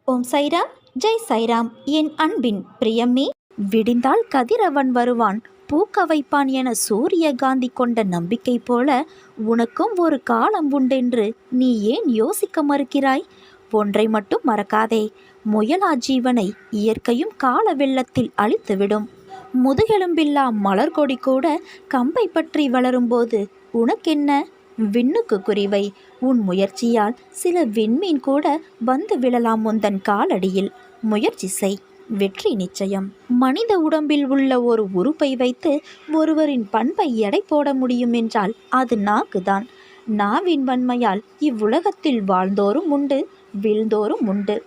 ஓம் சைராம், ஜெய் சைராம். என் அன்பின் பிரியமே, விடிந்தால் கதிரவன் வருவான், பூக்க வைப்பான் என சூரியகாந்தி கொண்ட நம்பிக்கை போல உனக்கும் ஒரு காலம் உண்டென்று நீ ஏன் யோசிக்க மறுக்கிறாய்? ஒன்றை மட்டும் மறக்காதே, முயலா ஜீவனை இயற்கையும் கால வெள்ளத்தில் அழித்துவிடும். முதுகெலும்பில்லா மலர்கொடி கூட கம்பை பற்றி வளரும்போது உனக்கென்ன? விண்ணுக்கு குறிவை. உன் முயற்சியால் சில விண்மீன் கூட வந்து விழலாம் உந்தன் காலடியில். முயற்சி செய், வெற்றி நிச்சயம். மனித உடம்பில் உள்ள ஒரு உறுப்பை வைத்து ஒருவரின் பண்பை எடை போட முடியும் என்றால் அது நாக்குதான். நாவின் வன்மையால் இவ்வுலகத்தில் வாழ்ந்தோரும் உண்டு, வீழ்ந்தோரும் உண்டு.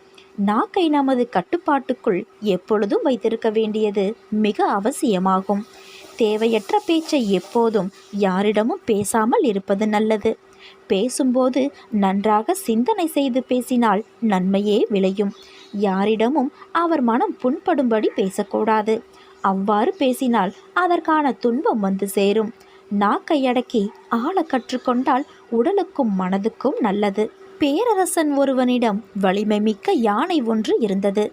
நாக்கை நமது கட்டுப்பாட்டுக்குள் எப்பொழுதும் வைத்திருக்க வேண்டியது மிக அவசியமாகும். தேவையற்ற பேச்சை எப்போதும் யாரிடமும் பேசாமல் இருப்பது நல்லது. பேசும்போது நன்றாக சிந்தனை செய்து பேசினால் நன்மையே விளையும். யாரிடமும் அவர் மனம் புண்படும்படி பேசக்கூடாது. அவ்வாறு பேசினால் அதற்கான துன்பம் வந்து சேரும். நாக்கை அடக்கி ஆள கற்றுக்கொண்டால் உடலுக்கும் மனதுக்கும் நல்லது. பேரரசன் ஒருவனிடம் வலிமை மிக்க யானை ஒன்று இருந்தது.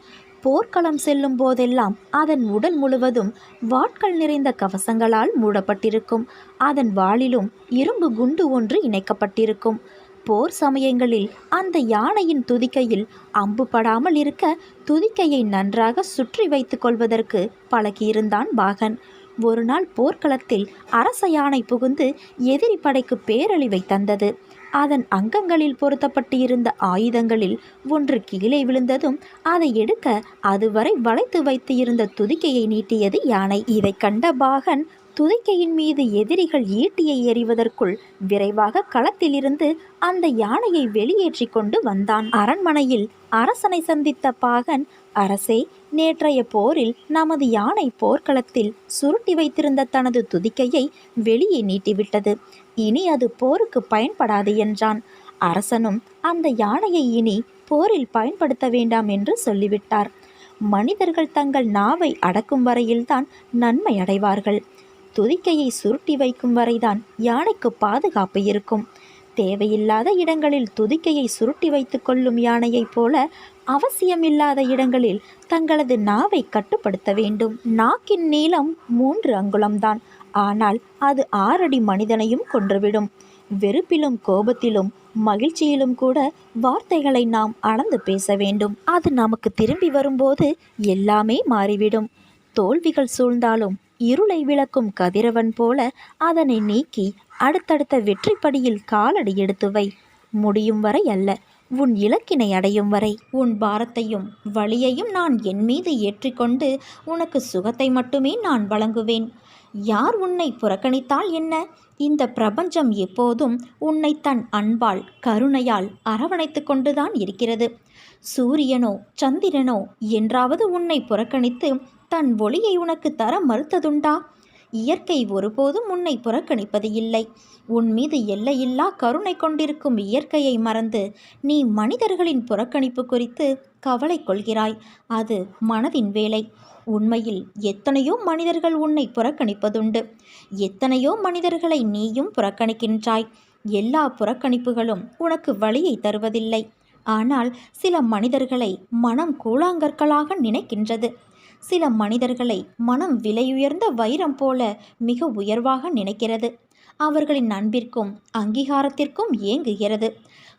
போர்க்களம் செல்லும் போதெல்லாம் அதன் உடல் முழுவதும் வாட்கள் நிறைந்த கவசங்களால் மூடப்பட்டிருக்கும். அதன் வாளிலும் இரும்பு குண்டு ஒன்று இணைக்கப்பட்டிருக்கும். போர் சமயங்களில் அந்த யானையின் துதிக்கையில் அம்பு படாமல் இருக்க துதிக்கையை நன்றாக சுற்றி வைத்து கொள்வதற்கு பழகியிருந்தான் பாகன். ஒரு நாள் போர்க்களத்தில் அரச யானை புகுந்து எதிரி படைக்கு பேரழிவை தந்தது. அதன் அங்கங்களில் பொருத்தப்பட்டிருந்த ஆயுதங்களில் ஒன்று கீழே விழுந்ததும் அதை எடுக்க அதுவரை வளைத்து வைத்து இருந்த துதிக்கையை நீட்டியது யானை. இதை கண்ட பாகன் துதிக்கையின் மீது எதிரிகள் ஈட்டியை எறிவதற்குள் விரைவாக களத்திலிருந்து அந்த யானையை வெளியேற்றி கொண்டு வந்தான். அரண்மனையில் அரசனை சந்தித்த பாகன், அரசே, நேற்றைய போரில் நமது யானை போர்க்களத்தில் சுருட்டி வைத்திருந்த தனது துதிக்கையை வெளியே நீட்டிவிட்டது. இனி அது போருக்கு பயன்படாது என்றான். அரசனும் அந்த யானையை இனி போரில் பயன்படுத்த வேண்டாம் என்று சொல்லிவிட்டார். மனிதர்கள் தங்கள் நாவை அடக்கும் வரையில்தான் நன்மை அடைவார்கள். துதிக்கையை சுருட்டி வைக்கும் வரைதான் யானைக்கு பாதுகாப்பு இருக்கும். தேவையில்லாத இடங்களில் துதிக்கையை சுருட்டி வைத்து கொள்ளும் யானையைப் போல அவசியமில்லாத இடங்களில் தங்களது நாவை கட்டுப்படுத்த வேண்டும். நாக்கின் நீளம் 3 அங்குலம்தான். ஆனால் அது 6 அடி மனிதனையும் கொன்றுவிடும். வெறுப்பிலும் கோபத்திலும் மகிழ்ச்சியிலும் கூட வார்த்தைகளை நாம் அளந்து பேச வேண்டும். அது நமக்கு திரும்பி வரும்போது எல்லாமே மாறிவிடும். தோல்விகள் சூழ்ந்தாலும் இருளை விளக்கும் கதிரவன் போல அதனை நீக்கி அடுத்தடுத்த வெற்றி படியில் காலடி எடுத்து வை. முடியும் வரை அல்ல, உன் இலக்கினை அடையும் வரை. உன் பாரத்தையும் வலியையும் நான் என் மீது ஏற்றிக்கொண்டு உனக்கு சுகத்தை மட்டுமே நான் வழங்குவேன். யார் உன்னை புறக்கணித்தால் என்ன? இந்த பிரபஞ்சம் எப்போதும் உன்னை தன் அன்பால் கருணையால் அரவணைத்து கொண்டுதான் இருக்கிறது. சூரியனோ சந்திரனோ என்றாவது உன்னை புறக்கணித்து தன் ஒளியை உனக்கு தர மறுத்ததுண்டா? இயற்கை ஒருபோதும் உன்னை புறக்கணிப்பது இல்லை. உன் மீது எல்லையில்லா கருணை கொண்டிருக்கும் இயற்கையை மறந்து நீ மனிதர்களின் புறக்கணிப்பு குறித்து கவலை கொள்கிறாய். அது மனதின் வேலை. உண்மையில் எத்தனையோ மனிதர்கள் உன்னை புறக்கணிப்பதுண்டு. எத்தனையோ மனிதர்களை நீயும் புறக்கணிக்கின்றாய். எல்லா புறக்கணிப்புகளும் உனக்கு வலியை தருவதில்லை. ஆனால் சில மனிதர்களை மனம் கூழாங்கற்களாக நினைக்கின்றது. சில மனிதர்களை மனம் விலையுயர்ந்த வைரம் போல மிக உயர்வாக நினைக்கிறது. அவர்களின் அன்பிற்கும் அங்கீகாரத்திற்கும் ஏங்குகிறது.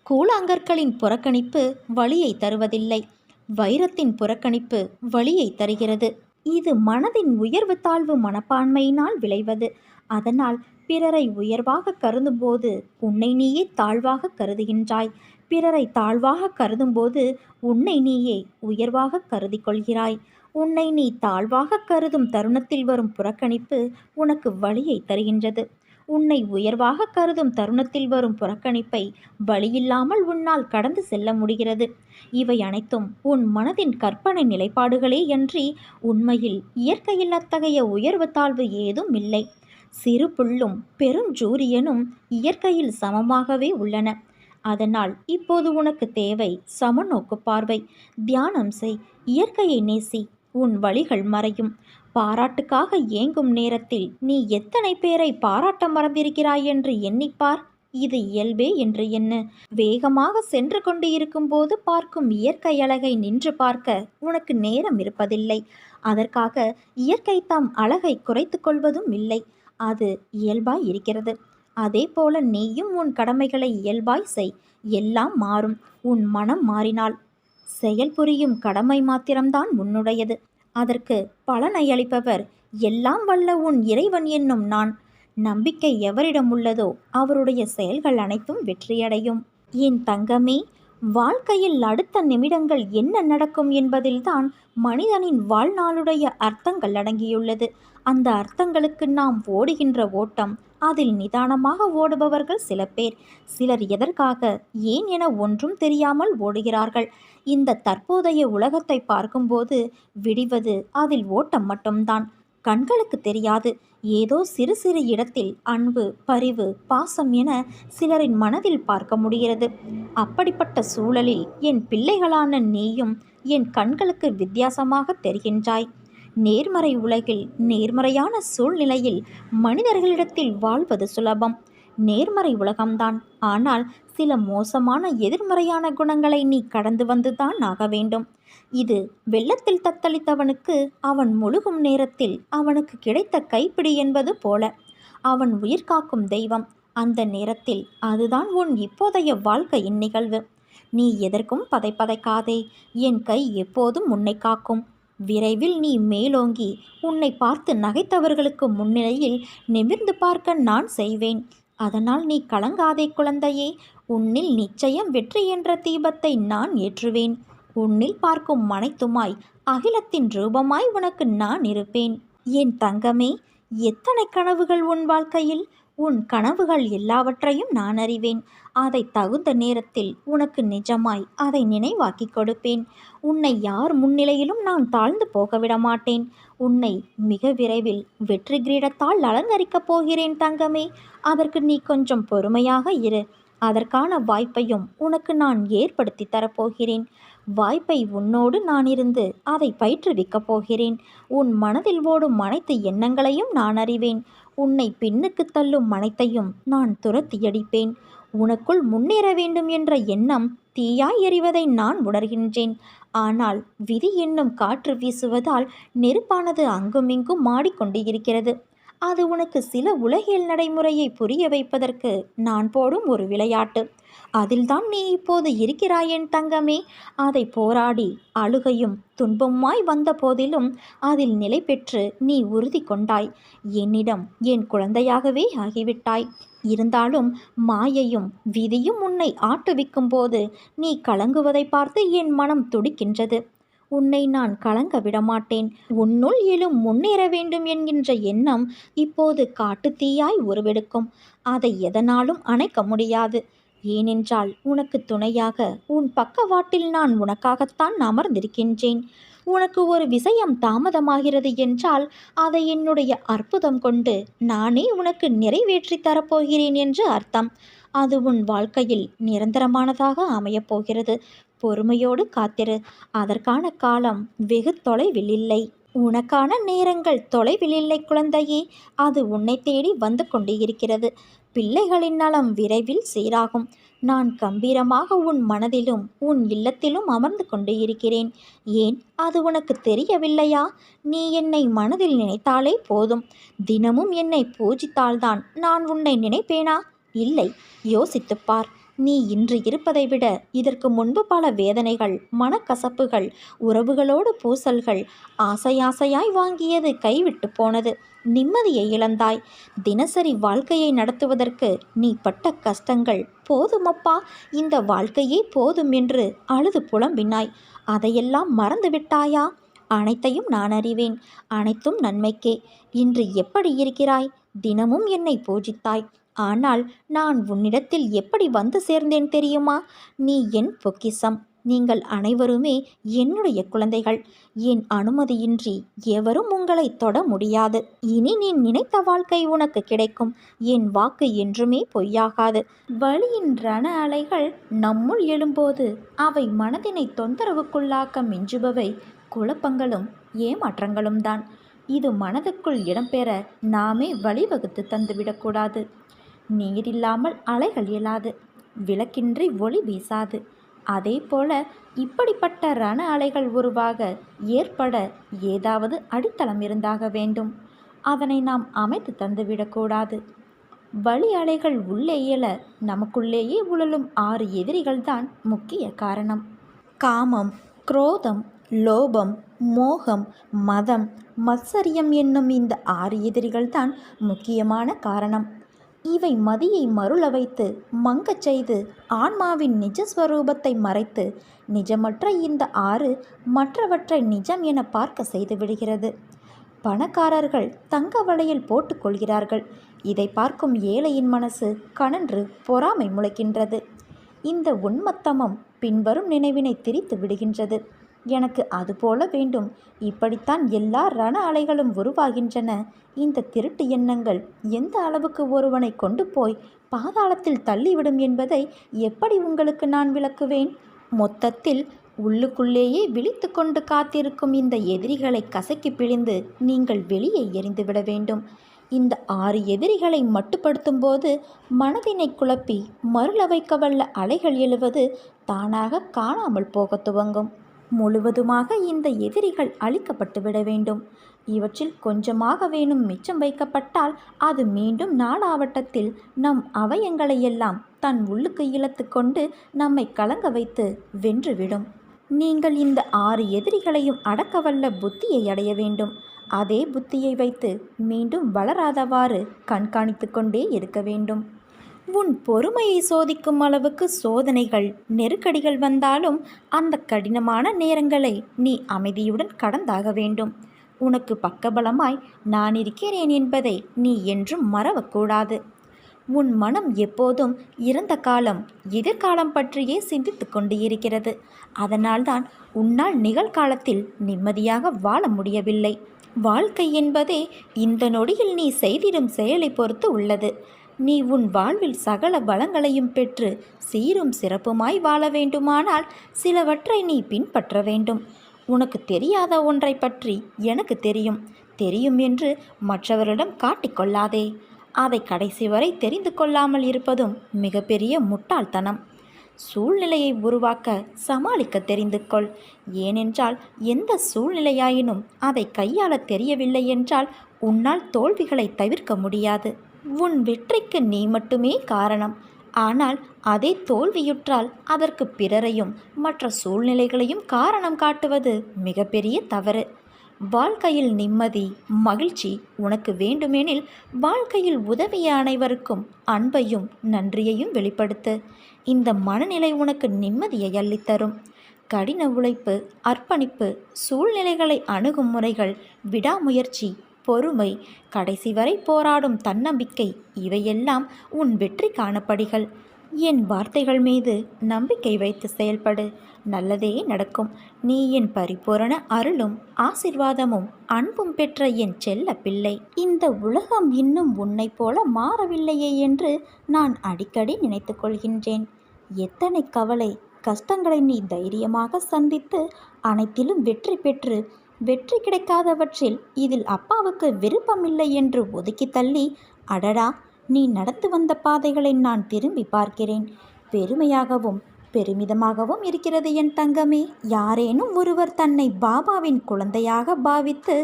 கூழாங்கற்களின் புறக்கணிப்பு வலியை தருவதில்லை. வைரத்தின் புறக்கணிப்பு வலியை தருகிறது. இது மனதின் உயர்வு தாழ்வு மனப்பான்மையினால் விளைவது. அதனால் பிறரை உயர்வாக கருதும்போது உன்னை நீயே தாழ்வாக கருதுகின்றாய். பிறரை தாழ்வாக கருதும்போது உன்னை நீயே உயர்வாக கருதி கொள்கிறாய். உன்னை நீ தாழ்வாக கருதும் தருணத்தில் வரும் புறக்கணிப்பு உனக்கு வலியை தருகின்றது. உன்னை உயர்வாக கருதும் தருணத்தில் வரும் புறக்கணிப்பை வலியில்லாமல் உன்னால் கடந்து செல்ல முடிகிறது. இவை அனைத்தும் உன் மனதின் கற்பனை நிலைப்பாடுகளே அன்றி உண்மையில் இயற்கையில் அத்தகைய உயர்வு தாழ்வு ஏதும் இல்லை. சிறு புல்லும் பெருஞ்சூரியனும் இயற்கையில் சமமாகவே உள்ளன. அதனால் இப்போது உனக்கு தேவை சமநோக்கு பார்வை. தியானம் செய், இயற்கையை நேசி, உன் வழிகள் மறையும். பாராட்டுக்காக ஏங்கும் நேரத்தில் நீ எத்தனை பேரை பாராட்ட மறந்திருக்கிறாய் என்று எண்ணிப்பார். இது இயல்பே என்று எண்ணு. வேகமாக சென்று கொண்டு இருக்கும்போது பார்க்கும் இயற்கை அழகை நின்று பார்க்க உனக்கு நேரம் இருப்பதில்லை. அதற்காக இயற்கை தாம் அழகை குறைத்து கொள்வதும் இல்லை. அது இயல்பாய் இருக்கிறது. அதே போல நீயும் உன் கடமைகளை இயல்பாய் செய். எல்லாம் மாறும். உன் மனம் மாறினால் செயல் புரியும் கடமை மாத்திரம்தான் உன்னுடையது. அதற்கு பலனை அளிப்பவர் எல்லாம் வல்ல உன் இறைவன் என்னும் நான். நம்பிக்கை எவரிடம் உள்ளதோ அவருடைய செயல்கள் அனைத்தும் வெற்றியடையும். என் தங்கமே, வாழ்க்கையில் அடுத்த நிமிடங்கள் என்ன நடக்கும் என்பதில்தான் மனிதனின் வாழ்நாளுடைய அர்த்தங்கள் அடங்கியுள்ளது. அந்த அர்த்தங்களுக்கு நாம் ஓடுகின்ற ஓட்டம், அதில் நிதானமாக ஓடுபவர்கள் சில பேர். சிலர் எதற்காக, ஏன் என ஒன்றும் தெரியாமல் ஓடுகிறார்கள். இந்த தற்போதைய உலகத்தை பார்க்கும்போது விடிவது அதில் ஓட்டம் மட்டும்தான். கண்களுக்கு தெரியாது. ஏதோ சிறு சிறு இடத்தில் அன்பு, பரிவு, பாசம் என சிலரின் மனதில் பார்க்க முடிகிறது. அப்படிப்பட்ட சூழலில் என் பிள்ளைகளான நீயும் என் கண்களுக்கு வித்தியாசமாக தெரிகின்றாய். நேர்மறை உலகில், நேர்மறையான சூழ்நிலையில் மனிதர்களிடத்தில் வாழ்வது சுலபம். நேர்மறை உலகம்தான். ஆனால் சில மோசமான எதிர்மறையான குணங்களை நீ கடந்து வந்துதான் ஆக வேண்டும். இது வெள்ளத்தில் தத்தளித்தவனுக்கு அவன் முழுகும் நேரத்தில் அவனுக்கு கிடைத்த கைப்பிடி என்பது போல. அவன் உயிர் காக்கும் தெய்வம் அந்த நேரத்தில். அதுதான் உன் இப்போதைய வாழ்க்கையின் நிகழ்வு. நீ எதற்கும் பதைக்காதே. என் கை எப்போதும் உன்னை காக்கும். விரைவில் நீ மேலோங்கி உன்னை பார்த்து நகைத்தவர்களுக்கு முன்னிலையில் நிமிர்ந்து பார்க்க நான் செய்வேன். அதனால் நீ கலங்காதே குழந்தையே. உன்னில் நிச்சயம் வெற்றி என்ற தீபத்தை நான் ஏற்றுவேன். உன்னில் பார்க்கும் அனைத்துமாய் அகிலத்தின் ரூபமாய் உனக்கு நான் இருப்பேன். என் தங்கமே, எத்தனை கனவுகள் உன் வாழ்க்கையில். உன் கனவுகள் எல்லாவற்றையும் நான் அறிவேன். அதை தகுந்த நேரத்தில் உனக்கு நிஜமாய் அதை நினைவாக்கி கொடுப்பேன். உன்னை யார் முன்னிலையிலும் நான் தாழ்ந்து போகவிட மாட்டேன். உன்னை மிக விரைவில் வெற்றி கிரீடத்தால் அலங்கரிக்கப் போகிறேன் தங்கமே. அதற்கு நீ கொஞ்சம் பொறுமையாக இரு. அதற்கான வாய்ப்பையும் உனக்கு நான் ஏற்படுத்தி தரப்போகிறேன். வாய்ப்பை உன்னோடு நான் இருந்து அதை பயிற்றுவிக்கப் போகிறேன். உன் மனதில் ஓடும் அனைத்து எண்ணங்களையும் நான் அறிவேன். உன்னை பின்னுக்கு தள்ளும் அனைத்தையும் நான் துரத்தியடிப்பேன். உனக்குள் முன்னேற வேண்டும் என்ற எண்ணம் தீயாய் எறிவதை நான் உணர்கின்றேன். ஆனால் விதி என்னும் காற்று வீசுவதால் நெருப்பானது அங்குமிங்கும் மாடிக்கொண்டு இருக்கிறது. அது உனக்கு சில உலகியல் நடைமுறையை புரிய வைப்பதற்கு நான் போடும் ஒரு விளையாட்டு. அதில்தான் நீ இப்போது இருக்கிறாய் என் தங்கமே. அதை போராடி அழுகையும் துன்பமாய் வந்த போதிலும் அதில் நிலை பெற்று நீ உறுதி கொண்டாய். என்னிடம் என் குழந்தையாகவே ஆகிவிட்டாய். இருந்தாலும் மாயையும் விதியும் உன்னை ஆட்டுவிக்கும் போது நீ கலங்குவதை பார்த்து என் மனம் துடிக்கின்றது. உன்னை நான் கலங்க விடமாட்டேன். உன்னுள் எழும் முன்னேற வேண்டும் என்கின்ற எண்ணம் இப்போது காட்டுத்தீயாய் உருவெடுக்கும். அதை எதனாலும் அணைக்க முடியாது. ஏனென்றால் உனக்கு துணையாக உன் பக்கவாட்டில் நான் உனக்காகத்தான் அமர்ந்திருக்கின்றேன். உனக்கு ஒரு விஷயம் தாமதமாகிறது என்றால் அதை என்னுடைய அற்புதம் கொண்டு நானே உனக்கு நிறைவேற்றி தரப்போகிறேன் என்று அர்த்தம். அது உன் வாழ்க்கையில் நிரந்தரமானதாக அமையப்போகிறது. பொறுமையோடு காத்திரு. அதற்கான காலம் வெகு தொலைவில் இல்லை. உனக்கான நேரங்கள் தொலைவில் இல்லை குழந்தையே. அது உன்னை தேடி வந்து கொண்டு இருக்கிறது. பிள்ளைகளின் நலம் விரைவில் சீராகும். நான் கம்பீரமாக உன் மனதிலும் உன் இல்லத்திலும் அமர்ந்து கொண்டு இருக்கிறேன். ஏன், அது உனக்கு தெரியவில்லையா? நீ என்னை மனதில் நினைத்தாலே போதும். தினமும் என்னை பூஜித்தால்தான் நான் உன்னை நினைப்பேனா? இல்லை. யோசித்துப்பார். நீ இன்று இருப்பதை விட இதற்கு முன்பு பல வேதனைகள், மனக்கசப்புகள், உறவுகளோடு பூசல்கள், ஆசையாய் வாங்கியது கைவிட்டு போனது. நிம்மதியை இழந்தாய். தினசரி வாழ்க்கையை நடத்துவதற்கு நீ பட்ட கஷ்டங்கள் போதுமப்பா, இந்த வாழ்க்கையே போதும் என்று அழுது புலம்பினாய். அதையெல்லாம் மறந்து விட்டாயா? அனைத்தையும் நான் அறிவேன். அனைத்தும் நன்மைக்கே. இன்று எப்படி இருக்கிறாய்? தினமும் என்னை பூஜித்தாய். ஆனால் நான் உன்னிடத்தில் எப்படி வந்து சேர்ந்தேன் தெரியுமா? நீ என் பொக்கிஷம். நீங்கள் அனைவருமே என்னுடைய குழந்தைகள். என் அனுமதியின்றி எவரும் உங்களை தொட முடியாது. இனி நீ நினைத்த வாழ்க்கை உனக்கு கிடைக்கும். என் வாக்கு என்றுமே பொய்யாகாது. வலியின் ரண அலைகள் நம்முள் எழும்போது அவை மனதினை தொந்தரவுக்குள்ளாக்க மிஞ்சுபவை குழப்பங்களும் ஏமாற்றங்களும் தான். இது மனதுக்குள் இடம்பெற நாமே வழிவகுத்து தந்துவிடக்கூடாது. நீரில்லாமல் அலைகள் எழாது, விளக்கின்றி ஒளி வீசாது. அதே போல இப்படிப்பட்ட ரண அலைகள் உருவாக ஏற்பட ஏதாவது அடித்தளம் இருந்தாக வேண்டும். அதனை நாம் அமைத்து தந்துவிடக்கூடாது. வழி அலைகள் உள்ளே இயல நமக்குள்ளேயே உழலும் 6 எதிரிகள்தான் முக்கிய காரணம். காமம், குரோதம், லோபம், மோகம், மதம், மத்சரியம் என்னும் இந்த 6 எதிரிகள்தான் முக்கியமான காரணம். இவை மதியை மருள வைத்து மங்கச் செய்து ஆன்மாவின் நிஜஸ்வரூபத்தை மறைத்து நிஜமற்ற இந்த 6 மற்றவற்றை நிஜம் என பார்க்க செய்து விடுகிறது. பணக்காரர்கள் தங்க வளையல் போட்டுக்கொள்கிறார்கள். இதை பார்க்கும் ஏழையின் மனசு கனன்று பொறாமை முளைக்கின்றது. இந்த உன்மத்தமும் பின்வரும் நினைவினை திரித்து விடுகின்றது. எனக்கு அதுபோல வேண்டும், இப்படித்தான் எல்லா ரண அலைகளும் உருவாகின்றன. இந்த திருட்டு எண்ணங்கள் எந்த அளவுக்கு ஒருவனை கொண்டு போய் பாதாளத்தில் தள்ளிவிடும் என்பதை எப்படி உங்களுக்கு நான் விளக்குவேன்? மொத்தத்தில் உள்ளுக்குள்ளேயே விழித்து கொண்டு காத்திருக்கும் இந்த எதிரிகளை கசக்கி பிழிந்து நீங்கள் வெளியே எறிந்துவிட வேண்டும். இந்த 6 எதிரிகளை மட்டுப்படுத்தும் போது மனதினை குழப்பி மருள வைக்க வல்ல அலைகள் எழுவது தானாக காணாமல் போக துவங்கும். முழுவதுமாக இந்த எதிரிகள் அழிக்கப்பட்டு விட வேண்டும். இவற்றில் கொஞ்சமாக வேணும் மிச்சம் வைக்கப்பட்டால் அது மீண்டும் நாளாவட்டத்தில் நம் அவயங்களையெல்லாம் தன் உள்ளுக்கு இழுத்து கொண்டு நம்மை கலங்க வைத்து வென்றுவிடும். நீங்கள் இந்த 6 எதிரிகளையும் அடக்கவல்ல புத்தியை அடைய வேண்டும். அதே புத்தியை வைத்து மீண்டும் வளராதவாறு கண்காணித்து கொண்டே இருக்க வேண்டும். உன் பொறுமையை சோதிக்கும் அளவுக்கு சோதனைகள், நெருக்கடிகள் வந்தாலும் அந்த கடினமான நேரங்களை நீ அமைதியுடன் கடந்தாக வேண்டும். உனக்கு பக்கபலமாய் நான் இருக்கிறேன் என்பதை நீ என்றும் மறவக்கூடாது. உன் மனம் எப்போதும் இறந்த காலம், எதிர்காலம் பற்றியே சிந்தித்து கொண்டு இருக்கிறது. அதனால்தான் உன்னால் நிகழ்காலத்தில் நிம்மதியாக வாழ முடியவில்லை. வாழ்க்கை என்பதே இந்த நொடியில் நீ செய்திடும் செயலை பொறுத்து உள்ளது. நீ உன் வாழ்வில் சகல வளங்களையும் பெற்று சீரும் சிறப்புமாய் வாழ வேண்டுமானால் சிலவற்றை நீ பின்பற்ற வேண்டும். உனக்கு தெரியாத ஒன்றை பற்றி எனக்கு தெரியும் என்று மற்றவரிடம் காட்டிக்கொள்ளாதே. அதை கடைசி வரை தெரிந்து கொள்ளாமல் இருப்பதும் மிகப்பெரிய முட்டாள்தனம். சூழ்நிலையை உருவாக்க சமாளிக்க தெரிந்து கொள். ஏனென்றால் எந்த சூழ்நிலையாயினும் அதை கையாள தெரியவில்லை என்றால் உன்னால் தோல்விகளை தவிர்க்க முடியாது. உன் வெற்றிக்கு நீ மட்டுமே காரணம். ஆனால் அதே தோல்வியுற்றால் அதற்கு பிறரையும் மற்ற சூழ்நிலைகளையும் காரணம் காட்டுவது மிகப்பெரிய தவறு. வாழ்க்கையில் நிம்மதி, மகிழ்ச்சி உனக்கு வேண்டுமெனில் வாழ்க்கையில் உதவிய அனைவருக்கும் அன்பையும் நன்றியையும் வெளிப்படுத்து. இந்த மனநிலை உனக்கு நிம்மதியை அள்ளித்தரும். கடின உழைப்பு, அர்ப்பணிப்பு, சூழ்நிலைகளை அணுகும் முறைகள், விடாமுயற்சி, பொறுமை, கடைசி வரை போராடும் தன்னம்பிக்கை இவையெல்லாம் உன் வெற்றி காணப்படிகள். என் வார்த்தைகள் மீது நம்பிக்கை வைத்து செயல்படு. நல்லதே நடக்கும். நீ என் பரிபூரண அருளும் ஆசிர்வாதமும் அன்பும் பெற்ற என் செல்ல பிள்ளை. இந்த உலகம் இன்னும் உன்னை போல மாறவில்லையே என்று நான் அடிக்கடி நினைத்து கொள்கின்றேன். எத்தனை கவலை, கஷ்டங்களை நீ தைரியமாக சந்தித்து அனைத்திலும் வெற்றி பெற்று வெற்றி கிடைக்காதவற்றில் இதில் அப்பாவுக்கு விருப்பமில்லை என்று ஒதுக்கி தள்ளி, அடடா நீ நடந்து வந்த பாதைகளை நான் திரும்பி பார்க்கிறேன். பெருமையாகவும் பெருமிதமாகவும் இருக்கிறது என் தங்கமே. யாரேனும் ஒருவர் தன்னை பாபாவின் குழந்தையாக பாவித்து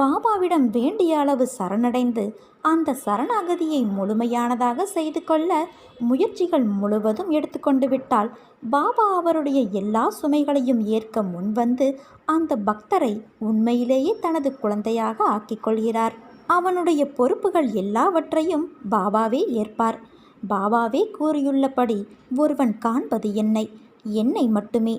பாபாவிடம் வேண்டிய அளவு சரணடைந்து அந்த சரணாகதியை முழுமையானதாக செய்து கொள்ள முயற்சிகள் முழுவதும் எடுத்துக்கொண்டு விட்டால் பாபா அவருடைய எல்லா சுமைகளையும் ஏற்க முன்வந்து அந்த பக்தரை உண்மையிலேயே தனது குழந்தையாக ஆக்கிக்கொள்கிறார். அவனுடைய பொறுப்புகள் எல்லாவற்றையும் பாபாவே ஏற்பார். பாபாவே கூறியுள்ளபடி ஒருவன் காண்பது என்னை மட்டுமே.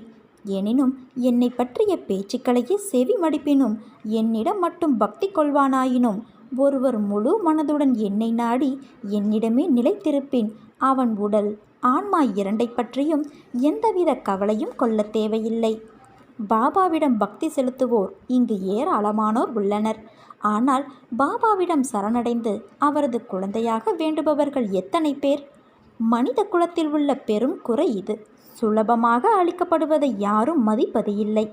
எனினும் என்னை பற்றிய பேச்சுக்களையே செவி மடிப்பினும் என்னிடம் மட்டும் பக்தி கொள்வானாயினும் ஒருவர் முழு மனதுடன் என்னை நாடி என்னிடமே நிலைத்திருப்பின் அவன் உடல், ஆன்மா இரண்டை பற்றியும் எந்தவித கவலையும் கொள்ள தேவையில்லை. பாபாவிடம் பக்தி செலுத்துவோர் இங்கு ஏராளமானோர் உள்ளனர். ஆனால் பாபாவிடம் சரணடைந்து அவரது குழந்தையாக வேண்டுபவர்கள் எத்தனை பேர்? மனித குலத்தில் உள்ள பெரும் குறை இது. சுலபமாக அளிக்கப்படுவதை யாரும் மதிப்பது இல்லை.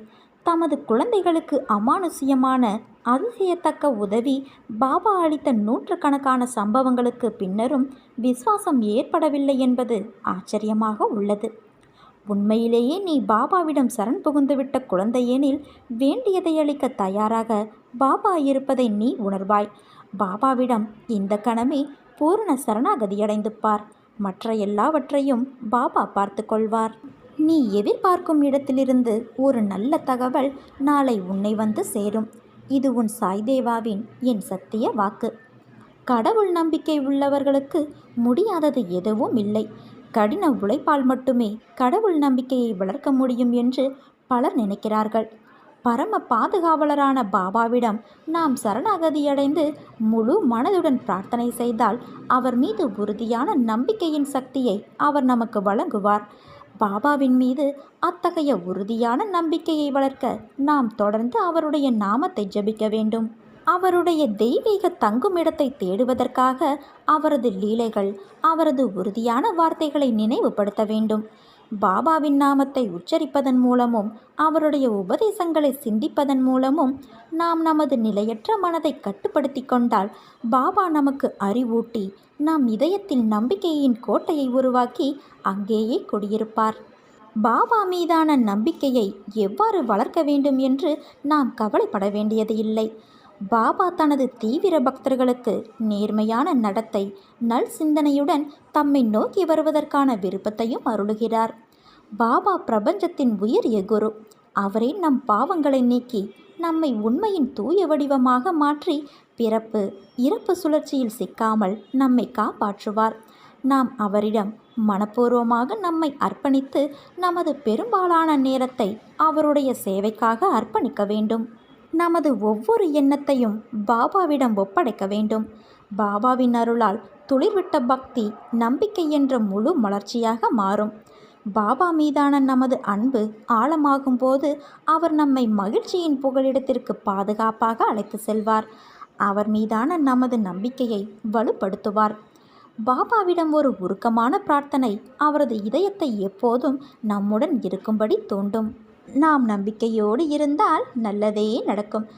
தமது குழந்தைகளுக்கு அமானுஷ்யமான அதிசயத்தக்க உதவி பாபா அளித்த நூற்றுக்கணக்கான சம்பவங்களுக்கு பின்னரும் விசுவாசம் ஏற்படவில்லை என்பது ஆச்சரியமாக உள்ளது. உண்மையிலேயே நீ பாபாவிடம் சரண் புகுந்துவிட்ட குழந்தையெனில் வேண்டியதை அளிக்க தயாராக பாபா இருப்பதை நீ உணர்வாய். பாபாவிடம் இந்த கணமே பூரண சரணாகதியடைந்து பார். மற்ற எல்லாவற்றையும் பாபா பார்த்து கொள்வார். நீ எதிர்பார்க்கும் இடத்திலிருந்து ஒரு நல்ல தகவல் நாளை உன்னை வந்து சேரும். இது உன் சாய்தேவாவின் என் சத்திய வாக்கு. கடவுள் நம்பிக்கை உள்ளவர்களுக்கு முடியாதது எதுவும் இல்லை. கடின உழைப்பால் மட்டுமே கடவுள் நம்பிக்கையை வளர்க்க முடியும் என்று பலர் நினைக்கிறார்கள். பரம பாதுகாவலரான பாபாவிடம் நாம் சரணாகதியடைந்து முழு மனதுடன் பிரார்த்தனை செய்தால் அவர் மீது உறுதியான நம்பிக்கையின் சக்தியை அவர் நமக்கு வழங்குவார். பாபாவின் மீது அத்தகைய உறுதியான நம்பிக்கையை வளர்க்க நாம் தொடர்ந்து அவருடைய நாமத்தை ஜபிக்க வேண்டும். அவருடைய தெய்வீக தங்குமிடத்தை தேடுவதற்காக அவரது லீலைகள், அவரது உறுதியான வார்த்தைகளை நினைவுபடுத்த வேண்டும். பாபாவின் நாமத்தை உச்சரிப்பதன் மூலமும் அவருடைய உபதேசங்களை சிந்திப்பதன் மூலமும் நாம் நமது நிலையற்ற மனதை கட்டுப்படுத்தி கொண்டால் பாபா நமக்கு அறிவூட்டி நம் இதயத்தில் நம்பிக்கையின் கோட்டையை உருவாக்கி அங்கேயே குடியிருப்பார். பாபா மீதான நம்பிக்கையை எவ்வாறு வளர்க்க வேண்டும் என்று நாம் கவலைப்பட வேண்டியது இல்லை. பாபா தனது தீவிர பக்தர்களுக்கு நேர்மையான நடத்தை, நல் சிந்தனையுடன் தம்மை நோக்கி வருவதற்கான விருப்பத்தையும் அருளுகிறார். பாபா பிரபஞ்சத்தின் உயரிய குரு. அவரே நம் பாவங்களை நீக்கி நம்மை உண்மையின் தூய வடிவமாக மாற்றி பிறப்பு இறப்பு சுழற்சியில் சிக்காமல் நம்மை காப்பாற்றுவார். நாம் அவரிடம் மனப்பூர்வமாக நம்மை அர்ப்பணித்து நமது பெரும்பாலான நேரத்தை அவருடைய சேவைக்காக அர்ப்பணிக்க வேண்டும். நமது ஒவ்வொரு எண்ணத்தையும் பாபாவிடம் ஒப்படைக்க வேண்டும். பாபாவின் அருளால் துளிர்விட்ட பக்தி நம்பிக்கை என்ற முழு மலர்ச்சியாக மாறும். பாபா மீதான நமது அன்பு ஆழமாகும் போது அவர் நம்மை மகிழ்ச்சியின் புகலிடத்திற்கு பாதுகாப்பாக அழைத்து செல்வார். அவர் மீதான நமது நம்பிக்கையை வலுப்படுத்துவார். பாபாவிடம் ஒரு உருக்கமான பிரார்த்தனை அவரது இதயத்தை எப்போதும் நம்முடன் இருக்கும்படி தூண்டும். நாம் நம்பிக்கையோடு இருந்தால் நல்லதே நடக்கும்.